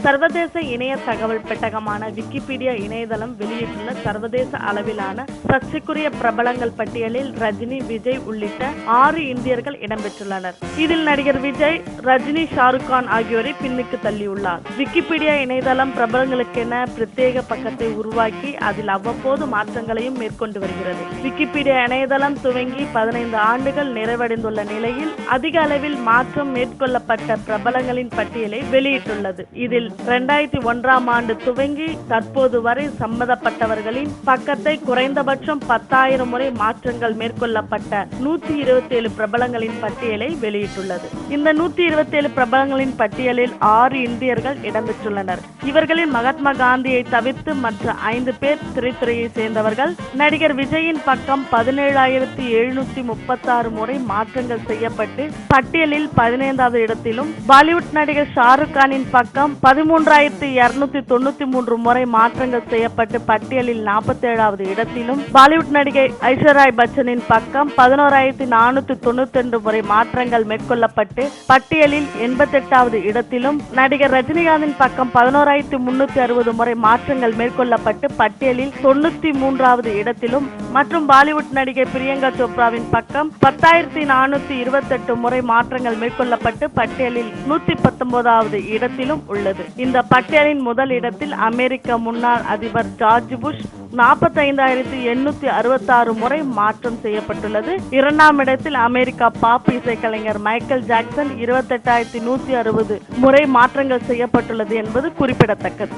சர்வதேச இணைய தகவல் பெட்டகமான விக்கிபீடியா இணையதளம் வெளியிட்டுள்ள சர்வதேச அளவிலான சர்ச்சைக்குரிய பிரபலங்கள் பட்டியலில் ரஜினி, விஜய் உள்ளிட்ட 6 இந்தியர்கள் இடம்பெற்றுள்ளனர். இதில் நடிகர் விஜய், ரஜினி, ஷாருக் கான் ஆகியோரை பின்னுக்கு தள்ளியுள்ளார். விக்கிபீடியா இணையதளம் பிரபலங்களுக்கென பிரத்யேக பக்கத்தை உருவாக்கி அதில் அவ்வப்போது மாற்றங்களையும் மேற்கொண்டு வருகிறது. விக்கிபீடியா இணையதளம் துவங்கி 15 ஆண்டுகள் நிறைவடைந்துள்ள நிலையில் அதிக அளவில் மாற்றம் மேற்கொள்ளப்பட்ட பிரபலங்களின் பட்டியலை வெளியிட்டுள்ளது. இதில் 2001ஆம் ஆண்டு துவங்கி தற்போது வரை சம்பந்தப்பட்டவர்களின் பக்கத்தை குறைந்தபட்சம் 10,000 முறை மாற்றங்கள் மேற்கொள்ளப்பட்ட 127 பிரபலங்களின் பட்டியலை வெளியிட்டுள்ளது. இந்த 127 பிரபலங்களின் பட்டியலில் 6 இந்தியர்கள் இடம்பெற்றுள்ளனர். இவர்களில் மகாத்மா காந்தியை தவிர்த்து மற்ற 5 பேர் திரைத்துறையை சேர்ந்தவர்கள். நடிகர் விஜயின் பக்கம் 17,736 முறை மாற்றங்கள் செய்யப்பட்டு பட்டியலில் 15வது இடத்திலும், பாலிவுட் நடிகர் ஷாருக் கானின் பக்கம் 13,293 முறை மாற்றங்கள் செய்யப்பட்டு பட்டியலில் 47வது இடத்திலும், பாலிவுட் நடிகை ஐஸ்வர்யா பச்சனின் பக்கம் 11,492 முறை மாற்றங்கள் மேற்கொள்ளப்பட்டு பட்டியலில் 88வது இடத்திலும், நடிகர் ரஜினிகாந்தின் பக்கம் 11,360 முறை மாற்றங்கள் மேற்கொள்ளப்பட்டு பட்டியலில் 93வது இடத்திலும் மற்றும் பாலிவுட் நடிகை பிரியங்கா சோப்ராவின் பக்கம் 10,428 முறை மாற்றங்கள் மேற்கொள்ளப்பட்டு பட்டியலில் 119வது இடத்திலும் உள்ளது. இந்த பட்டியலின் முதல் இடத்தில் அமெரிக்க முன்னாள் அதிபர் ஜார்ஜ் புஷ் 45,866 முறை மாற்றம் செய்யப்பட்டுள்ளது. 2ஆம் இடத்தில் அமெரிக்கா பாப் இசைக்கலைஞர் மைக்கேல் ஜாக்சன் 28,160 முறை மாற்றங்கள் செய்யப்பட்டுள்ளது என்பது குறிப்பிடத்தக்கது.